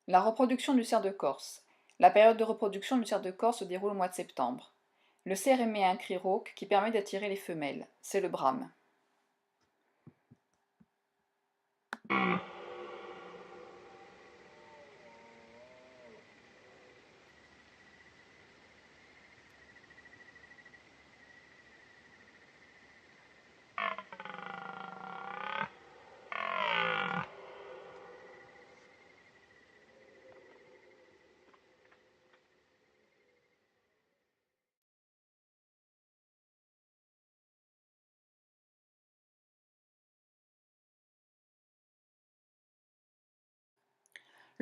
La reproduction du cerf de Corse. La période de reproduction du cerf de Corse se déroule au mois de septembre. Le cerf émet un cri rauque qui permet d'attirer les femelles. C'est le brame.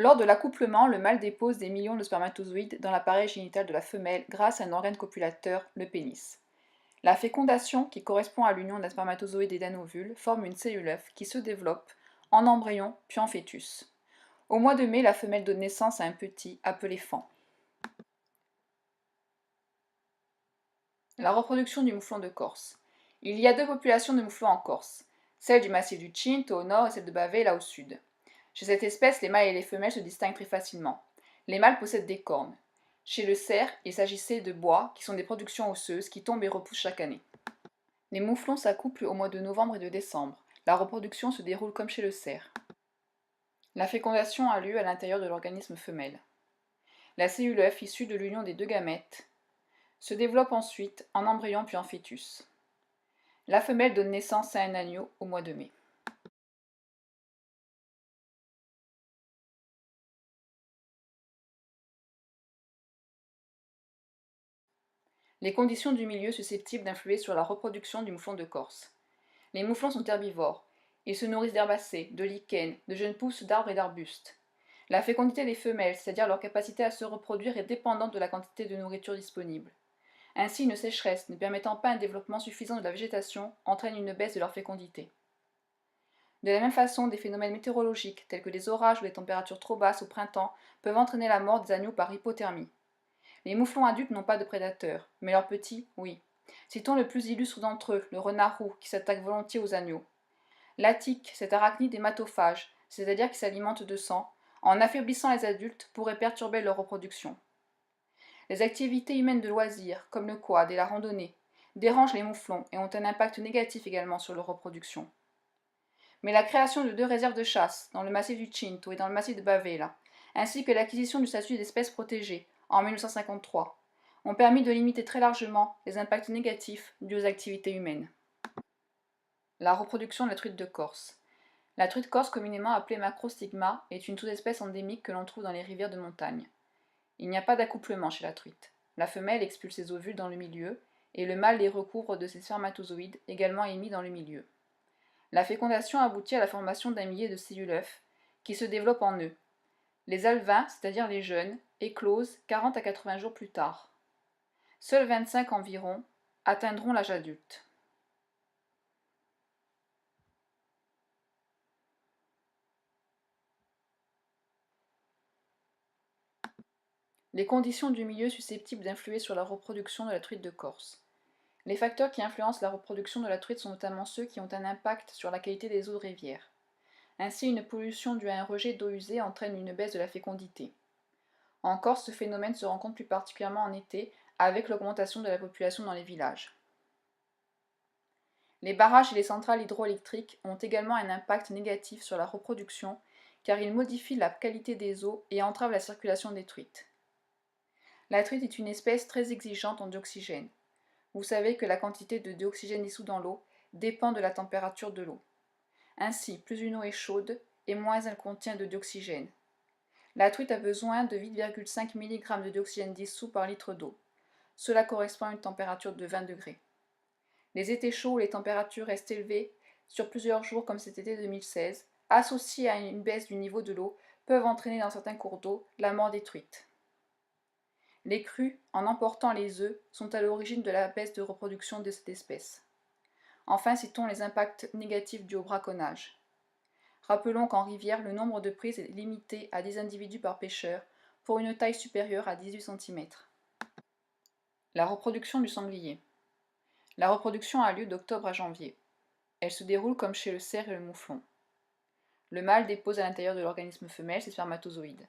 Lors de l'accouplement, le mâle dépose des millions de spermatozoïdes dans l'appareil génital de la femelle grâce à un organe copulateur, le pénis. La fécondation, qui correspond à l'union d'un spermatozoïde et d'un ovule, forme une cellule œuf qui se développe en embryon puis en fœtus. Au mois de mai, la femelle donne naissance à un petit appelé faon. La reproduction du mouflon de Corse. Il y a deux populations de mouflons en Corse, celle du massif du Cinto au nord et celle de Bavela au sud. Chez cette espèce, les mâles et les femelles se distinguent très facilement. Les mâles possèdent des cornes. Chez le cerf, il s'agissait de bois, qui sont des productions osseuses qui tombent et repoussent chaque année. Les mouflons s'accouplent au mois de novembre et de décembre. La reproduction se déroule comme chez le cerf. La fécondation a lieu à l'intérieur de l'organisme femelle. La cellule œuf issue de l'union des deux gamètes se développe ensuite en embryon puis en fœtus. La femelle donne naissance à un agneau au mois de mai. Les conditions du milieu susceptibles d'influer sur la reproduction du mouflon de Corse. Les mouflons sont herbivores. Ils se nourrissent d'herbacées, de lichens, de jeunes pousses d'arbres et d'arbustes. La fécondité des femelles, c'est-à-dire leur capacité à se reproduire, est dépendante de la quantité de nourriture disponible. Ainsi, une sécheresse ne permettant pas un développement suffisant de la végétation entraîne une baisse de leur fécondité. De la même façon, des phénomènes météorologiques, tels que les orages ou les températures trop basses au printemps, peuvent entraîner la mort des agneaux par hypothermie. Les mouflons adultes n'ont pas de prédateurs, mais leurs petits, oui. Citons le plus illustre d'entre eux, le renard roux, qui s'attaque volontiers aux agneaux. L'attique, cet arachnide hématophage, c'est-à-dire qui s'alimente de sang, en affaiblissant les adultes, pourrait perturber leur reproduction. Les activités humaines de loisirs, comme le quad et la randonnée, dérangent les mouflons et ont un impact négatif également sur leur reproduction. Mais la création de deux réserves de chasse, dans le massif du Cinto et dans le massif de Bavela, ainsi que l'acquisition du statut d'espèce protégée en 1953, ont permis de limiter très largement les impacts négatifs dus aux activités humaines. La reproduction de la truite de Corse. La truite corse, communément appelée macrostigma, est une sous-espèce endémique que l'on trouve dans les rivières de montagne. Il n'y a pas d'accouplement chez la truite. La femelle expulse ses ovules dans le milieu, et le mâle les recouvre de ses spermatozoïdes, également émis dans le milieu. La fécondation aboutit à la formation d'un millier de cellules œufs, qui se développent en œufs. Les alevins, c'est-à-dire les jeunes, éclosent 40 à 80 jours plus tard. Seuls 25 environ atteindront l'âge adulte. Les conditions du milieu susceptibles d'influer sur la reproduction de la truite de Corse. Les facteurs qui influencent la reproduction de la truite sont notamment ceux qui ont un impact sur la qualité des eaux de rivière. Ainsi, une pollution due à un rejet d'eau usée entraîne une baisse de la fécondité. En Corse, ce phénomène se rencontre plus particulièrement en été, avec l'augmentation de la population dans les villages. Les barrages et les centrales hydroélectriques ont également un impact négatif sur la reproduction, car ils modifient la qualité des eaux et entravent la circulation des truites. La truite est une espèce très exigeante en dioxygène. Vous savez que la quantité de dioxygène dissous dans l'eau dépend de la température de l'eau. Ainsi, plus une eau est chaude, et moins elle contient de dioxygène. La truite a besoin de 8,5 mg de dioxygène dissous par litre d'eau. Cela correspond à une température de 20 degrés. Les étés chauds où les températures restent élevées sur plusieurs jours comme cet été 2016, associés à une baisse du niveau de l'eau, peuvent entraîner dans certains cours d'eau la mort des truites. Les crues, en emportant les œufs, sont à l'origine de la baisse de reproduction de cette espèce. Enfin, citons les impacts négatifs dus au braconnage. Rappelons qu'en rivière, le nombre de prises est limité à 10 individus par pêcheur pour une taille supérieure à 18 cm. La reproduction du sanglier. La reproduction a lieu d'octobre à janvier. Elle se déroule comme chez le cerf et le mouflon. Le mâle dépose à l'intérieur de l'organisme femelle ses spermatozoïdes.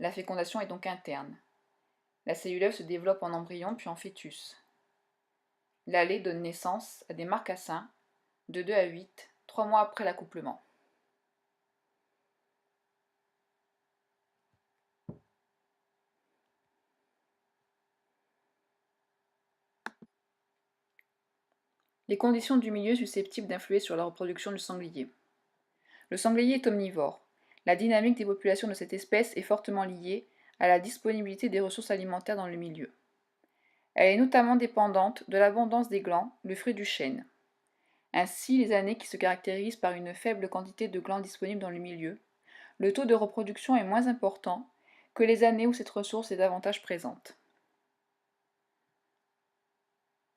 La fécondation est donc interne. La cellule œuf se développe en embryon puis en fœtus. La laie donne naissance à des marcassins de 2 à 8, 3 mois après l'accouplement. Les conditions du milieu susceptibles d'influer sur la reproduction du sanglier. Le sanglier est omnivore. La dynamique des populations de cette espèce est fortement liée à la disponibilité des ressources alimentaires dans le milieu. Elle est notamment dépendante de l'abondance des glands, le fruit du chêne. Ainsi, les années qui se caractérisent par une faible quantité de glands disponibles dans le milieu, le taux de reproduction est moins important que les années où cette ressource est davantage présente.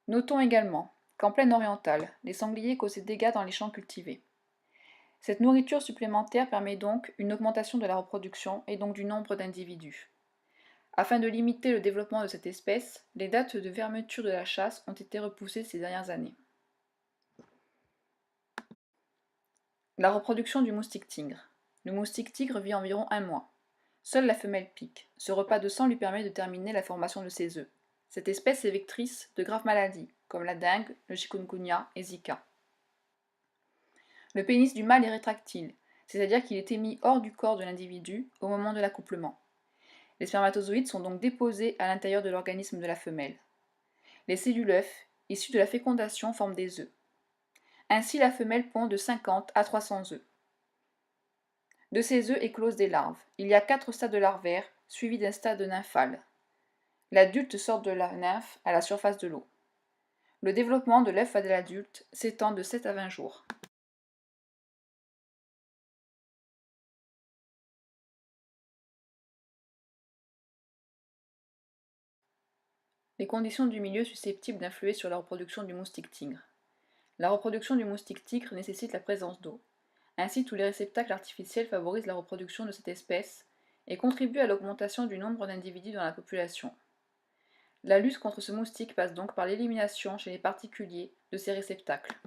Notons également qu'en plaine orientale, les sangliers causent des dégâts dans les champs cultivés. Cette nourriture supplémentaire permet donc une augmentation de la reproduction et donc du nombre d'individus. Afin de limiter le développement de cette espèce, les dates de fermeture de la chasse ont été repoussées ces dernières années. La reproduction du moustique tigre. Le moustique tigre vit environ 1 mois. Seule la femelle pique. Ce repas de sang lui permet de terminer la formation de ses œufs. Cette espèce est vectrice de graves maladies, comme la dengue, le chikungunya et Zika. Le pénis du mâle est rétractile, c'est-à-dire qu'il est émis hors du corps de l'individu au moment de l'accouplement. Les spermatozoïdes sont donc déposés à l'intérieur de l'organisme de la femelle. Les cellules œufs, issues de la fécondation, forment des œufs. Ainsi, la femelle pond de 50 à 300 œufs. De ces œufs éclosent des larves. Il y a 4 stades larvaires, suivis d'un stade nymphal. L'adulte sort de la nymphe à la surface de l'eau. Le développement de l'œuf à l'adulte s'étend de 7 à 20 jours. Les conditions du milieu susceptibles d'influer sur la reproduction du moustique tigre. La reproduction du moustique tigre nécessite la présence d'eau. Ainsi, tous les réceptacles artificiels favorisent la reproduction de cette espèce et contribuent à l'augmentation du nombre d'individus dans la population. La lutte contre ce moustique passe donc par l'élimination chez les particuliers de ces réceptacles.